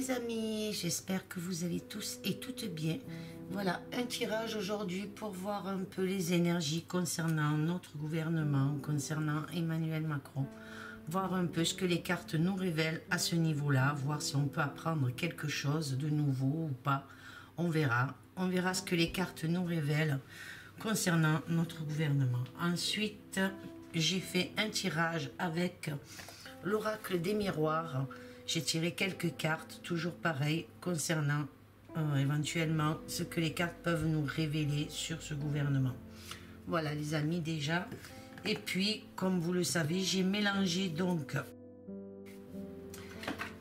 les amis, j'espère que vous allez tous et toutes bien. Voilà, un tirage aujourd'hui pour voir un peu les énergies concernant notre gouvernement, concernant Emmanuel Macron. Voir un peu ce que les cartes nous révèlent à ce niveau-là, voir si on peut apprendre quelque chose de nouveau ou pas. On verra ce que les cartes nous révèlent concernant notre gouvernement. Ensuite, j'ai fait un tirage avec l'oracle des miroirs. J'ai tiré quelques cartes, toujours pareil, concernant éventuellement ce que les cartes peuvent nous révéler sur ce gouvernement. Voilà les amis déjà. Et puis, comme vous le savez, j'ai mélangé donc...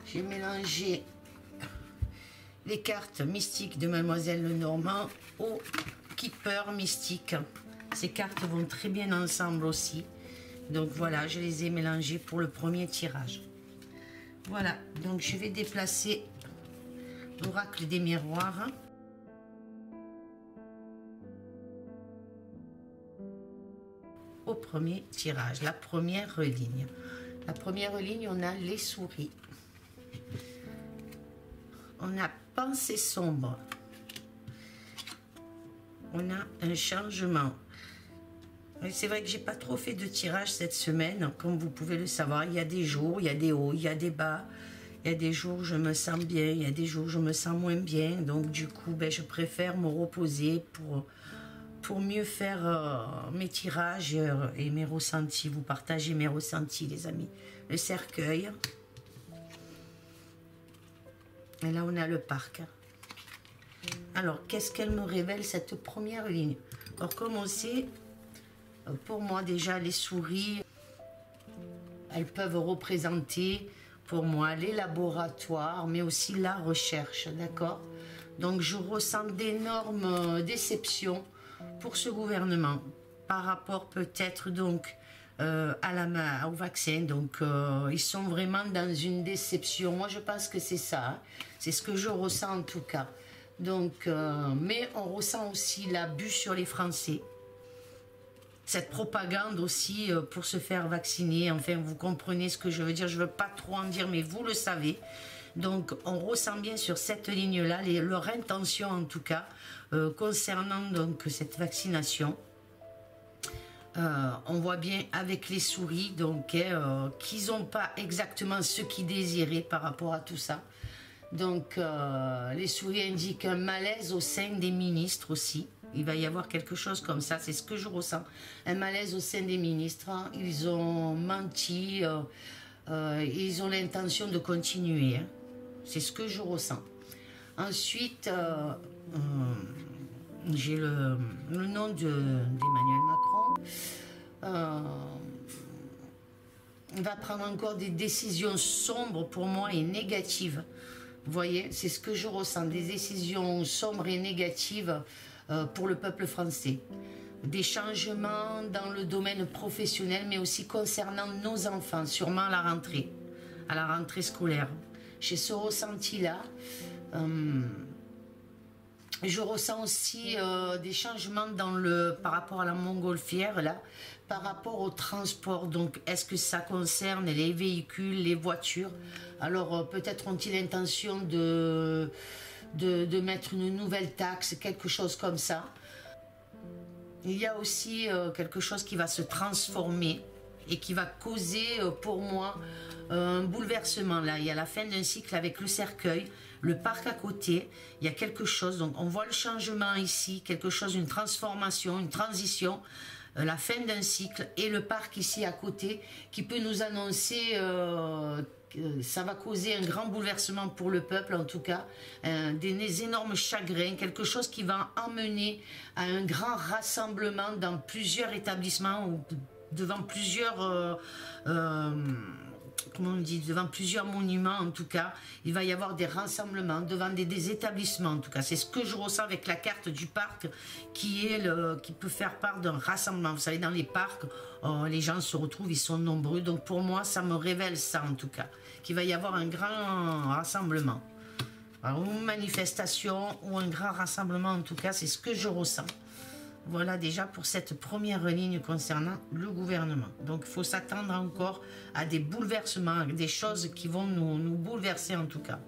J'ai mélangé les cartes mystiques de Mademoiselle Lenormand au Keeper mystique. Ces cartes vont très bien ensemble aussi. Donc voilà, je les ai mélangées pour le premier tirage. Voilà, donc je vais déplacer l'oracle des miroirs. Au premier tirage, la première ligne. La première ligne, on a les souris. On a pensée sombre. On a un changement. C'est vrai que j'ai pas trop fait de tirage cette semaine, comme vous pouvez le savoir. Il y a des jours, il y a des hauts, il y a des bas. Il y a des jours où je me sens bien, il y a des jours où je me sens moins bien. Donc du coup, je préfère me reposer pour mieux faire mes tirages et mes ressentis. Vous partagez mes ressentis, les amis. Le cercueil. Et là, on a le parc. Alors, qu'est-ce qu'elle me révèle, cette première ligne? Alors, comme on sait, pour moi, déjà, les souris, elles peuvent représenter, pour moi, les laboratoires, mais aussi la recherche, d'accord? Donc, je ressens d'énormes déceptions pour ce gouvernement, par rapport peut-être donc au vaccin. Donc, ils sont vraiment dans une déception. Moi, je pense que c'est ça. Hein. C'est ce que je ressens en tout cas. Donc, mais on ressent aussi l'abus sur les Français. Cette propagande aussi pour se faire vacciner. Enfin, vous comprenez ce que je veux dire. Je ne veux pas trop en dire, mais vous le savez. Donc, on ressent bien sur cette ligne-là leur intention, en tout cas, concernant donc cette vaccination. On voit bien avec les souris, donc, qu'ils n'ont pas exactement ce qu'ils désiraient par rapport à tout ça. Donc, les souris indiquent un malaise au sein des ministres aussi. Il va y avoir quelque chose comme ça, c'est ce que je ressens. Un malaise au sein des ministres. Hein. Ils ont menti, ils ont l'intention de continuer. Hein. C'est ce que je ressens. Ensuite, j'ai le nom d'Emmanuel Macron. Il va prendre encore des décisions sombres pour moi et négatives. Vous voyez, c'est ce que je ressens. Des décisions sombres et négatives pour le peuple français. Des changements dans le domaine professionnel, mais aussi concernant nos enfants, sûrement à la rentrée scolaire. J'ai ce ressenti-là. Je ressens aussi des changements par rapport à la montgolfière, là, par rapport au transport. Donc, est-ce que ça concerne les véhicules, les voitures? Alors, peut-être ont-ils l'intention de mettre une nouvelle taxe, quelque chose comme ça. Il y a aussi quelque chose qui va se transformer et qui va causer pour moi un bouleversement. Là, il y a la fin d'un cycle avec le cercueil, le parc à côté, il y a quelque chose, donc on voit le changement ici, quelque chose, une transformation, une transition, la fin d'un cycle et le parc ici à côté qui peut nous annoncer ça va causer un grand bouleversement pour le peuple en tout cas, des énormes chagrins, quelque chose qui va emmener à un grand rassemblement dans plusieurs établissements ou devant plusieurs comment on dit, devant plusieurs monuments en tout cas. Il va y avoir des rassemblements devant des établissements en tout cas. C'est ce que je ressens avec la carte du parc qui peut faire part d'un rassemblement. Vous savez, dans les parcs, les gens se retrouvent, ils sont nombreux. Donc pour moi, ça me révèle ça en tout cas, qu'il va y avoir un grand rassemblement. Alors, ou une manifestation ou un grand rassemblement en tout cas, c'est ce que je ressens. Voilà déjà pour cette première ligne concernant le gouvernement. Donc il faut s'attendre encore à des bouleversements, des choses qui vont nous bouleverser en tout cas.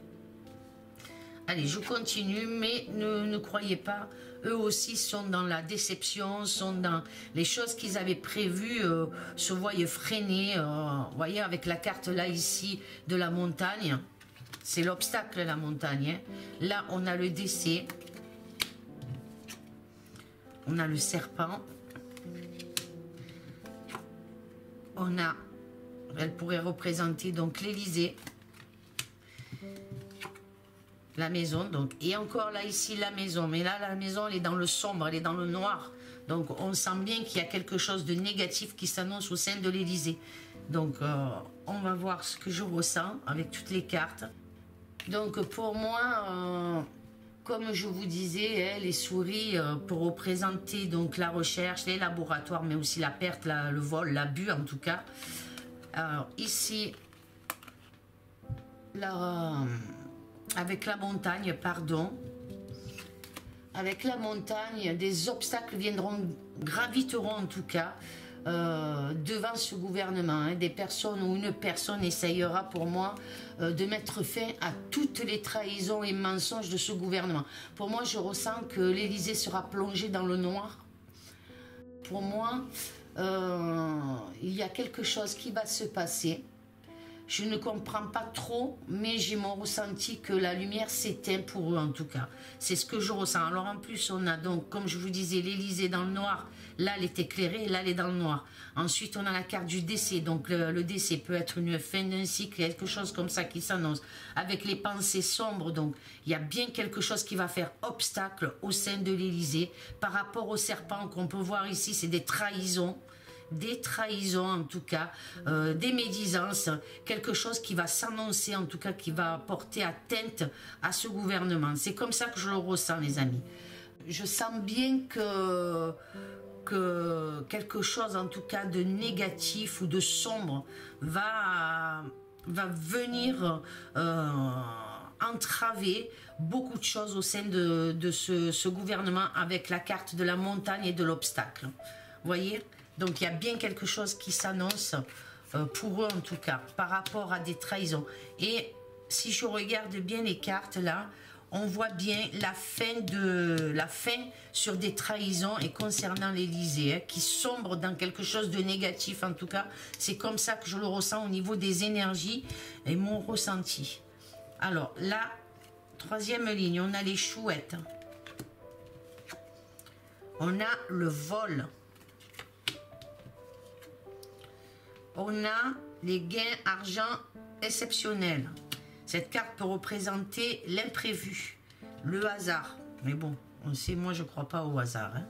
Allez, je continue, mais ne croyez pas, eux aussi sont dans la déception, sont dans les choses qu'ils avaient prévues, se voient freiner. Vous voyez, avec la carte là, ici, de la montagne, c'est l'obstacle, la montagne. Hein. Là, on a le décès, on a le serpent, on a, elle pourrait représenter donc l'Élysée, la maison, donc, et encore là, ici, la maison. Mais là, la maison, elle est dans le sombre, elle est dans le noir. Donc, on sent bien qu'il y a quelque chose de négatif qui s'annonce au sein de l'Élysée. Donc, on va voir ce que je ressens avec toutes les cartes. Donc, pour moi, comme je vous disais, hein, les souris, pour représenter donc la recherche, les laboratoires, mais aussi la perte, le vol, l'abus en tout cas. Alors, ici, avec la montagne, pardon. Avec la montagne, des obstacles graviteront en tout cas devant ce gouvernement. Hein. Des personnes ou une personne essayera pour moi de mettre fin à toutes les trahisons et mensonges de ce gouvernement. Pour moi, je ressens que l'Élysée sera plongée dans le noir. Pour moi, il y a quelque chose qui va se passer. Je ne comprends pas trop, mais j'ai mon ressenti que la lumière s'éteint pour eux en tout cas. C'est ce que je ressens. Alors en plus, on a donc, comme je vous disais, l'Élysée dans le noir. Là, elle est éclairée, là, elle est dans le noir. Ensuite, on a la carte du décès. Donc le décès peut être une fin d'un cycle, quelque chose comme ça qui s'annonce. Avec les pensées sombres, donc il y a bien quelque chose qui va faire obstacle au sein de l'Élysée. Par rapport au serpent qu'on peut voir ici, c'est des trahisons. Des trahisons en tout cas, des médisances, quelque chose qui va s'annoncer en tout cas, qui va porter atteinte à ce gouvernement. C'est comme ça que je le ressens les amis. Je sens bien que quelque chose en tout cas de négatif ou de sombre va venir entraver beaucoup de choses au sein de ce gouvernement avec la carte de la montagne et de l'obstacle. Vous voyez ? Donc il y a bien quelque chose qui s'annonce pour eux en tout cas, par rapport à des trahisons. Et si je regarde bien les cartes là, on voit bien la fin sur des trahisons et concernant l'Élysée, hein, qui sombre dans quelque chose de négatif en tout cas. C'est comme ça que je le ressens au niveau des énergies et mon ressenti. Alors là, troisième ligne, on a les chouettes. On a le vol. On a les gains argent exceptionnels. Cette carte peut représenter l'imprévu, le hasard. Mais bon, on sait, moi je ne crois pas au hasard. Hein.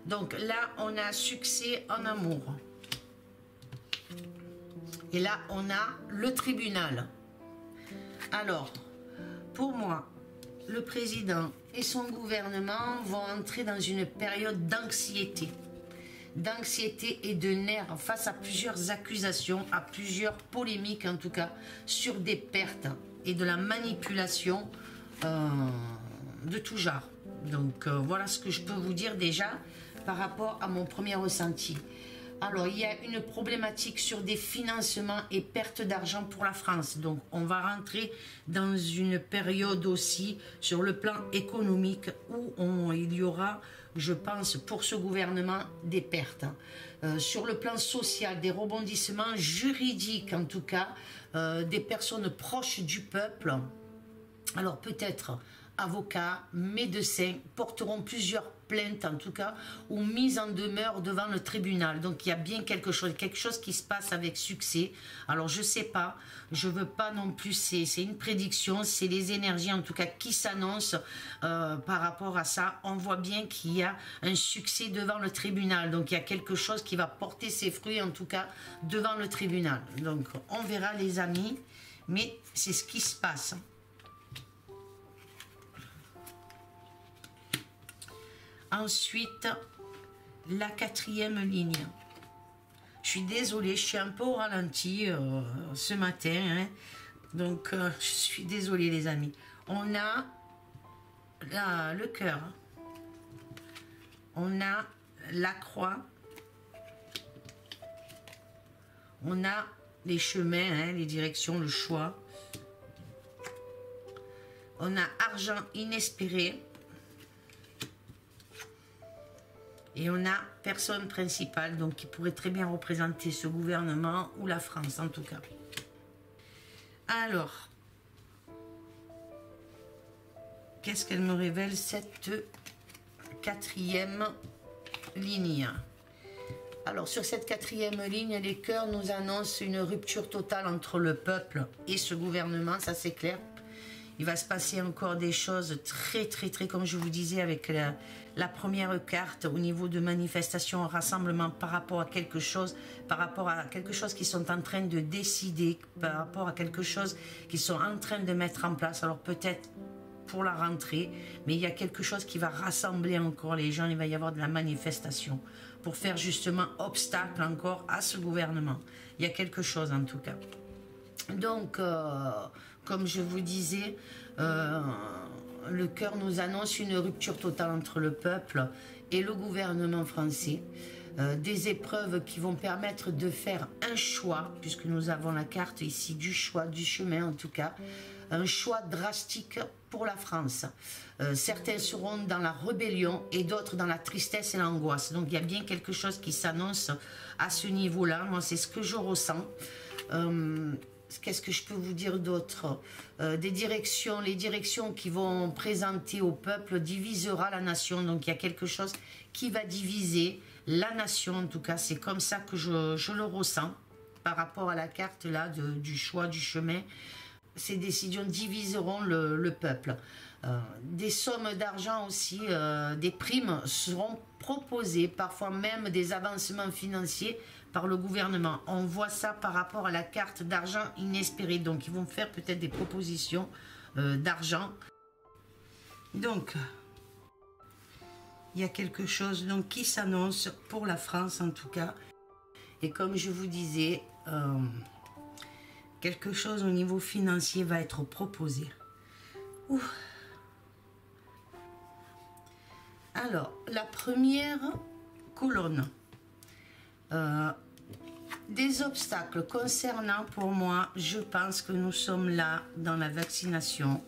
Donc là, on a succès en amour. Et là, on a le tribunal. Alors, pour moi, le président et son gouvernement vont entrer dans une période d'anxiété. D'anxiété et de nerfs face à plusieurs accusations, à plusieurs polémiques en tout cas, sur des pertes et de la manipulation de tout genre. Donc voilà ce que je peux vous dire déjà par rapport à mon premier ressenti. Alors il y a une problématique sur des financements et pertes d'argent pour la France. Donc on va rentrer dans une période aussi sur le plan économique où il y aura, je pense, pour ce gouvernement, des pertes. Sur le plan social, des rebondissements juridiques, en tout cas, des personnes proches du peuple. Alors peut-être avocats, médecins porteront plusieurs plaintes, en tout cas, ou mises en demeure devant le tribunal. Donc il y a bien quelque chose qui se passe avec succès. Alors je sais pas, je veux pas non plus, c'est une prédiction, c'est les énergies en tout cas qui s'annoncent par rapport à ça. On voit bien qu'il y a un succès devant le tribunal. Donc il y a quelque chose qui va porter ses fruits en tout cas devant le tribunal. Donc on verra les amis, mais c'est ce qui se passe. Ensuite, la quatrième ligne. Je suis désolée, je suis un peu au ralenti ce matin. Hein. Donc, je suis désolée les amis. On a le cœur. On a la croix. On a les chemins, hein, les directions, le choix. On a argent inespéré. Et on a personne principale, donc qui pourrait très bien représenter ce gouvernement ou la France en tout cas. Alors, qu'est-ce qu'elle me révèle cette quatrième ligne? Alors sur cette quatrième ligne, les cœurs nous annoncent une rupture totale entre le peuple et ce gouvernement, ça c'est clair. Il va se passer encore des choses très, comme je vous disais, avec la première carte au niveau de manifestation, rassemblement par rapport à quelque chose, qu'ils sont en train de décider, par rapport à quelque chose qu'ils sont en train de mettre en place. Alors peut-être pour la rentrée, mais il y a quelque chose qui va rassembler encore les gens, il va y avoir de la manifestation pour faire justement obstacle encore à ce gouvernement. Il y a quelque chose en tout cas. Donc, comme je vous disais, le cœur nous annonce une rupture totale entre le peuple et le gouvernement français. Des épreuves qui vont permettre de faire un choix, puisque nous avons la carte ici du choix, du chemin en tout cas, un choix drastique pour la France. Certains seront dans la rébellion et d'autres dans la tristesse et l'angoisse. Donc il y a bien quelque chose qui s'annonce à ce niveau-là. Moi, c'est ce que je ressens. Qu'est-ce que je peux vous dire d'autre? Les directions qui vont présenter au peuple divisera la nation. Donc il y a quelque chose qui va diviser la nation. En tout cas, c'est comme ça que je le ressens par rapport à la carte là du choix, du chemin. Ces décisions diviseront le peuple. Des sommes d'argent aussi, des primes seront proposées, parfois même des avancements financiers par le gouvernement. On voit ça par rapport à la carte d'argent inespéré. Donc, ils vont faire peut-être des propositions d'argent. Donc, il y a quelque chose donc, qui s'annonce pour la France en tout cas. Et comme je vous disais, quelque chose au niveau financier va être proposé. Ouh. Alors, la première colonne. Des obstacles concernant, pour moi, je pense que nous sommes là dans la vaccination.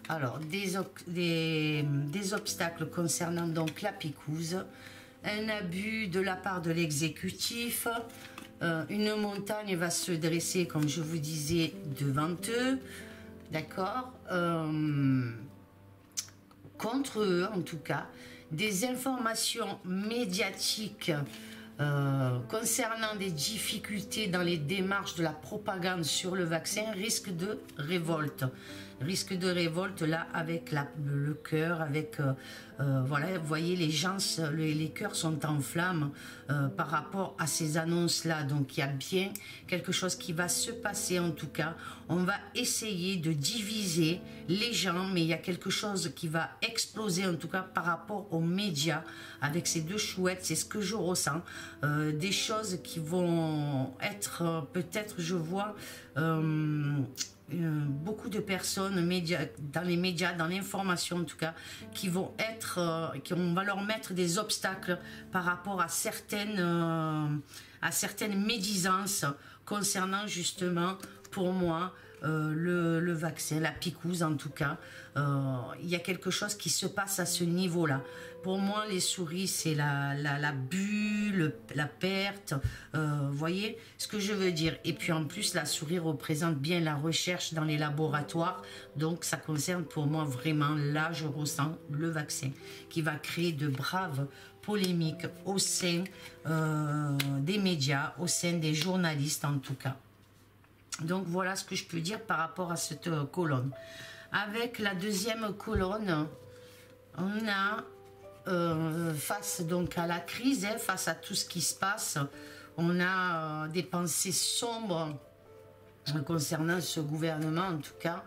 Alors, des obstacles concernant donc la picouse, un abus de la part de l'exécutif, une montagne va se dresser, comme je vous disais, devant eux, d'accord, contre eux en tout cas, des informations médiatiques concernant des difficultés dans les démarches de la propagande sur le vaccin, risque de révolte. Risque de révolte là avec le cœur, avec voilà, vous voyez les gens, les cœurs sont en flammes par rapport à ces annonces là. Donc il y a bien quelque chose qui va se passer en tout cas. On va essayer de diviser les gens, mais il y a quelque chose qui va exploser en tout cas par rapport aux médias avec ces deux chouettes. C'est ce que je ressens. Des choses qui vont être peut-être, je vois beaucoup de personnes dans les médias, dans l'information en tout cas, qui vont être, on va leur mettre des obstacles par rapport à certaines médisances concernant justement, pour moi, le vaccin, la picouse en tout cas. Il y a quelque chose qui se passe à ce niveau-là. Pour moi, les souris, c'est la bulle, la perte. Vous voyez ce que je veux dire? Et puis en plus, la souris représente bien la recherche dans les laboratoires. Donc ça concerne pour moi vraiment, là je ressens le vaccin qui va créer de braves polémiques au sein des médias, au sein des journalistes en tout cas. Donc voilà ce que je peux dire par rapport à cette colonne. Avec la deuxième colonne, on a face donc à la crise, face à tout ce qui se passe, on a des pensées sombres concernant ce gouvernement en tout cas.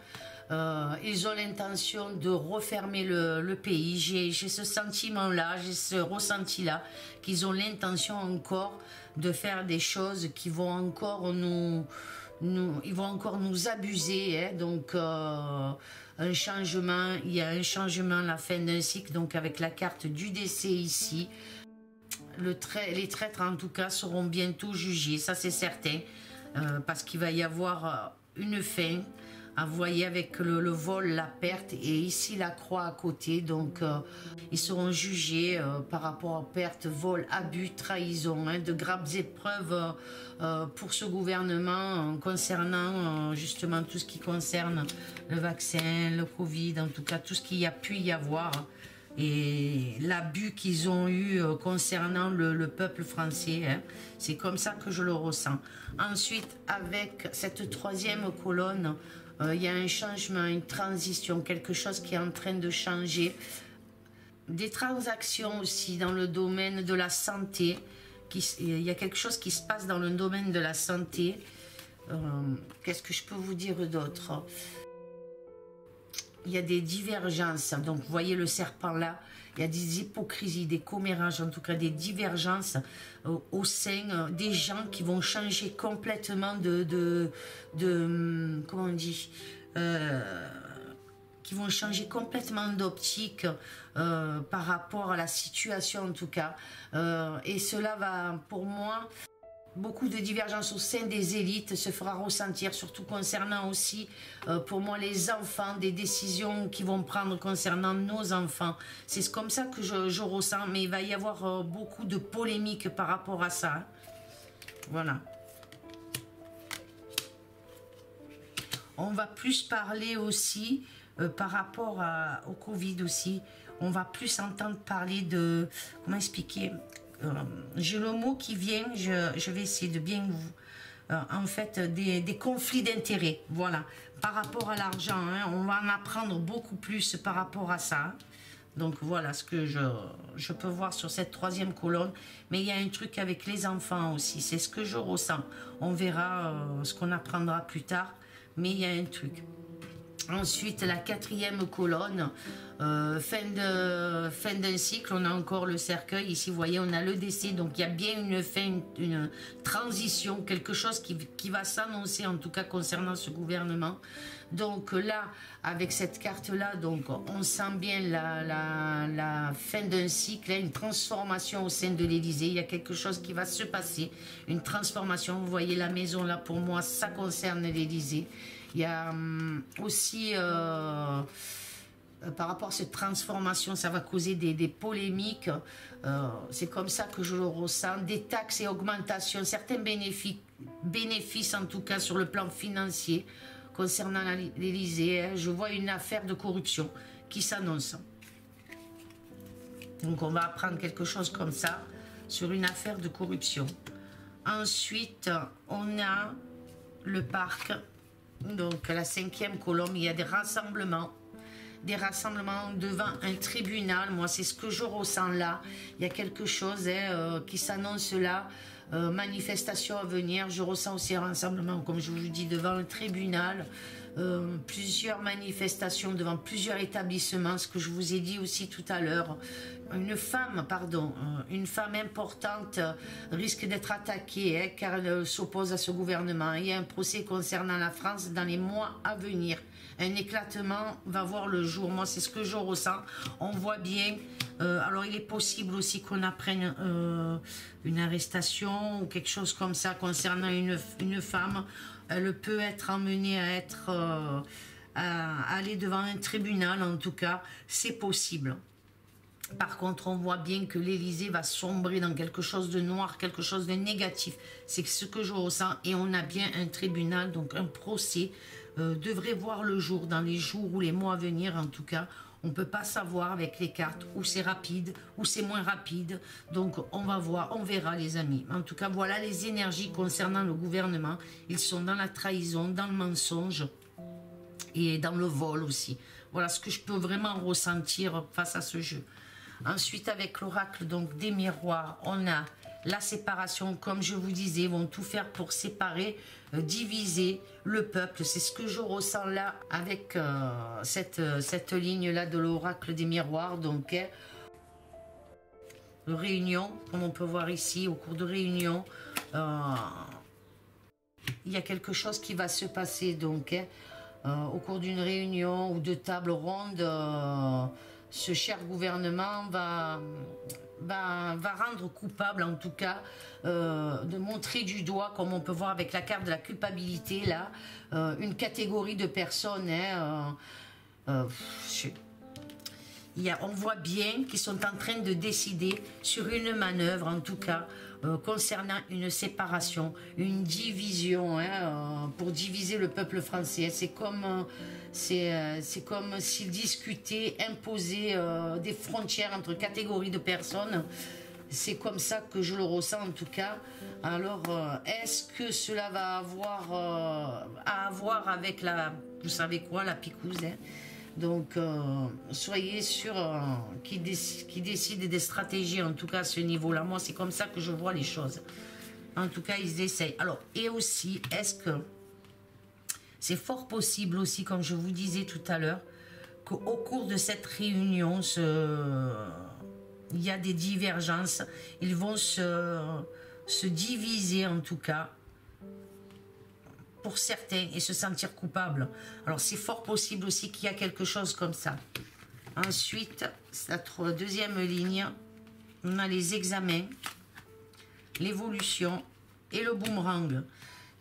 Ils ont l'intention de refermer le pays. J'ai ce sentiment-là, j'ai ce ressenti-là, qu'ils ont l'intention encore de faire des choses qui vont encore ils vont encore nous abuser, hein. Donc un changement, il y a un changement, la fin d'un cycle, donc avec la carte du décès ici. Les traîtres en tout cas seront bientôt jugés, ça c'est certain, parce qu'il va y avoir une fin Ah, vous voyez avec le vol, la perte et ici la croix à côté. Donc ils seront jugés par rapport à perte, vol, abus, trahison, hein, de graves épreuves pour ce gouvernement concernant justement tout ce qui concerne le vaccin, le Covid, en tout cas tout ce qu'il y a pu y avoir. Et l'abus qu'ils ont eu concernant le peuple français, hein, c'est comme ça que je le ressens. Ensuite, avec cette troisième colonne, il y a un changement, une transition, quelque chose qui est en train de changer. Des transactions aussi dans le domaine de la santé. Il y a quelque chose qui se passe dans le domaine de la santé. Qu'est-ce que je peux vous dire d'autre ? Il y a des divergences, donc vous voyez le serpent là, il y a des hypocrisies, des commérages, en tout cas des divergences au sein des gens qui vont changer complètement comment on dit, qui vont changer complètement d'optique par rapport à la situation en tout cas. Et cela va, pour moi, beaucoup de divergences au sein des élites se fera ressentir, surtout concernant aussi, pour moi, les enfants, des décisions qu'ils vont prendre concernant nos enfants. C'est comme ça que je ressens, mais il va y avoir beaucoup de polémiques par rapport à ça. Voilà. On va plus parler aussi, par rapport au Covid aussi, on va plus entendre parler de, comment expliquer, j'ai le mot qui vient, je vais essayer de bien vous... en fait, des conflits d'intérêts, voilà. Par rapport à l'argent, hein, on va en apprendre beaucoup plus par rapport à ça. Donc voilà ce que je peux voir sur cette troisième colonne. Mais il y a un truc avec les enfants aussi, c'est ce que je ressens. On verra ce qu'on apprendra plus tard, mais il y a un truc. Ensuite, la quatrième colonne, fin d'un cycle, on a encore le cercueil. Ici, vous voyez, on a le décès. Donc, il y a bien une fin, une transition, quelque chose qui va s'annoncer, en tout cas concernant ce gouvernement. Donc là, avec cette carte-là, donc on sent bien la fin d'un cycle, une transformation au sein de l'Élysée. Il y a quelque chose qui va se passer, une transformation. Vous voyez la maison là, pour moi, ça concerne l'Élysée. Il y a aussi, par rapport à cette transformation, ça va causer des polémiques. C'est comme ça que je le ressens. Des taxes et augmentations, certains bénéfices en tout cas sur le plan financier concernant l'Élysée. Je vois une affaire de corruption qui s'annonce. Donc on va apprendre quelque chose comme ça sur une affaire de corruption. Ensuite, on a le parc. Donc la cinquième colonne, il y a des rassemblements devant un tribunal. Moi, c'est ce que je ressens là. Il y a quelque chose qui s'annonce là, manifestation à venir. Je ressens aussi un rassemblement, comme je vous dis, devant un tribunal. Plusieurs manifestations devant plusieurs établissements, ce que je vous ai dit aussi tout à l'heure. Une femme importante risque d'être attaquée car elle s'oppose à ce gouvernement. Il y a un procès concernant la France dans les mois à venir. Un éclatement va voir le jour. Moi, c'est ce que je ressens. On voit bien. Alors, il est possible aussi qu'on apprenne une arrestation ou quelque chose comme ça concernant une femme. Elle peut être emmenée à aller devant un tribunal, en tout cas, c'est possible. Par contre, on voit bien que l'Élysée va sombrer dans quelque chose de noir, quelque chose de négatif. C'est ce que je ressens. Et on a bien un tribunal, donc un procès, devrait voir le jour dans les jours ou les mois à venir, en tout cas. On ne peut pas savoir avec les cartes où c'est rapide, où c'est moins rapide. Donc, on va voir, on verra les amis. En tout cas, voilà les énergies concernant le gouvernement. Ils sont dans la trahison, dans le mensonge et dans le vol aussi. Voilà ce que je peux vraiment ressentir face à ce jeu. Ensuite, avec l'oracle donc des miroirs, on a la séparation. Comme je vous disais, ils vont tout faire pour séparer, diviser le peuple. C'est ce que je ressens là avec cette ligne-là de l'oracle des miroirs. Donc, réunion, comme on peut voir ici, au cours de réunion, il y a quelque chose qui va se passer. Donc, au cours d'une réunion ou de table ronde, ce cher gouvernement va rendre coupable, en tout cas, de montrer du doigt, comme on peut voir avec la carte de la culpabilité, là, une catégorie de personnes, hein, on voit bien qu'ils sont en train de décider sur une manœuvre, en tout cas, concernant une séparation, une division, hein, pour diviser le peuple français. C'est comme s'ils discutaient, imposaient des frontières entre catégories de personnes. C'est comme ça que je le ressens, en tout cas. Alors, est-ce que cela va avoir à voir avec vous savez quoi, la picouse, hein? Donc, soyez sûr qu'ils décident des stratégies, en tout cas à ce niveau-là. Moi, c'est comme ça que je vois les choses. En tout cas, ils essayent. Alors, et aussi, est-ce que c'est fort possible aussi, comme je vous disais tout à l'heure, qu'au cours de cette réunion, il y a des divergences. Ils vont se diviser, en tout cas, pour certains, et se sentir coupables. Alors c'est fort possible aussi qu'il y a quelque chose comme ça. Ensuite, la deuxième ligne, on a les examens, l'évolution et le boomerang.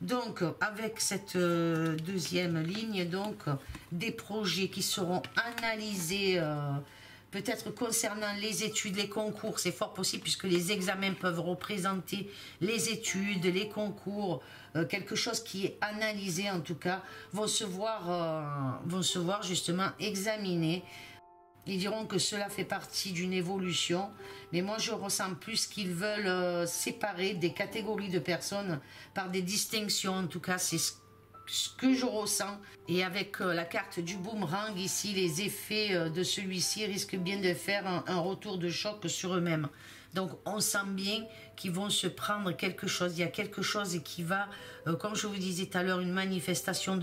Donc avec cette deuxième ligne, donc des projets qui seront analysés, peut-être concernant les études, les concours, c'est fort possible puisque les examens peuvent représenter les études, les concours, quelque chose qui est analysé en tout cas, vont se voir justement examinés. Ils diront que cela fait partie d'une évolution, mais moi je ressens plus qu'ils veulent séparer des catégories de personnes par des distinctions, en tout cas c'est ce que je ressens. Et avec la carte du boomerang ici, les effets de celui-ci risquent bien de faire un retour de choc sur eux-mêmes. Donc on sent bien qu'ils vont se prendre quelque chose. Il y a quelque chose qui va, comme je vous disais tout à l'heure, des manifestations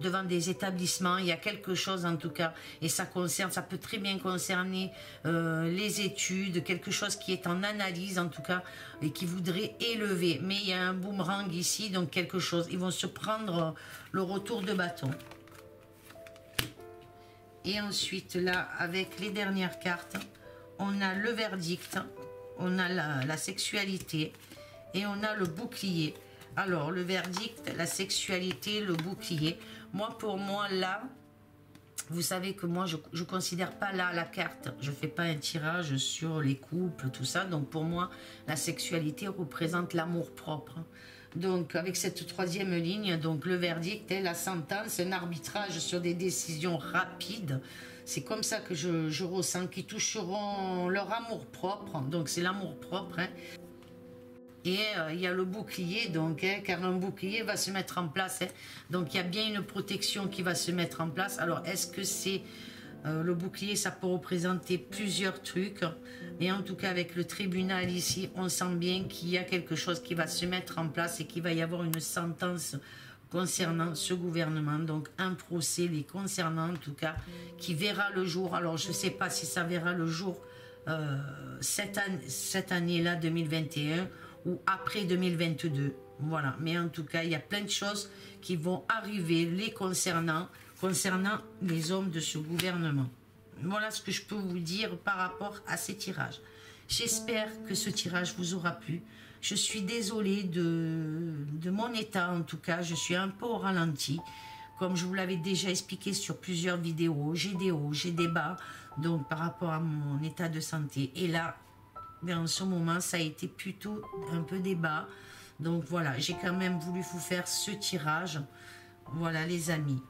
devant des établissements. Il y a quelque chose en tout cas, et ça peut très bien concerner les études, quelque chose qui est en analyse en tout cas, et qui voudrait élever. Mais il y a un boomerang ici, donc quelque chose. Ils vont se prendre le retour de bâton. Et ensuite là, avec les dernières cartes, on a le verdict, on a la sexualité et on a le bouclier. Alors, le verdict, la sexualité, le bouclier. Moi, pour moi, là, vous savez que moi, je ne considère pas là la carte. Je ne fais pas un tirage sur les couples, tout ça. Donc, pour moi, la sexualité représente l'amour propre. Donc, avec cette troisième ligne, donc le verdict est la sentence, un arbitrage sur des décisions rapides. C'est comme ça que je ressens qu'ils toucheront leur amour propre. Donc, c'est l'amour propre. Hein. Et il y a le bouclier, donc, hein, car un bouclier va se mettre en place. Hein. Donc, il y a bien une protection qui va se mettre en place. Alors, est-ce que c'est... le bouclier, ça peut représenter plusieurs trucs. Et en tout cas, avec le tribunal ici, on sent bien qu'il y a quelque chose qui va se mettre en place et qu'il va y avoir une sentence concernant ce gouvernement. Donc, un procès les concernant, en tout cas, qui verra le jour. Alors, je ne sais pas si ça verra le jour cette année-là, 2021, ou après 2022. Voilà. Mais en tout cas, il y a plein de choses qui vont arriver les concernant les hommes de ce gouvernement. Voilà ce que je peux vous dire par rapport à ces tirages. J'espère que ce tirage vous aura plu. Je suis désolée de mon état, en tout cas. Je suis un peu au ralenti. Comme je vous l'avais déjà expliqué sur plusieurs vidéos, j'ai des hauts, j'ai des bas, donc par rapport à mon état de santé. Et là, en ce moment, ça a été plutôt un peu des bas. Donc voilà, j'ai quand même voulu vous faire ce tirage. Voilà les amis.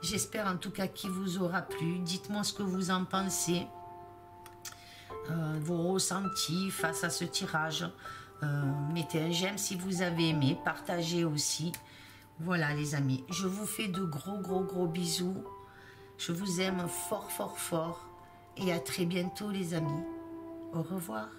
J'espère en tout cas qu'il vous aura plu. Dites-moi ce que vous en pensez, vos ressentis face à ce tirage. Mettez un j'aime si vous avez aimé, partagez aussi. Voilà les amis, je vous fais de gros bisous. Je vous aime fort et à très bientôt les amis. Au revoir.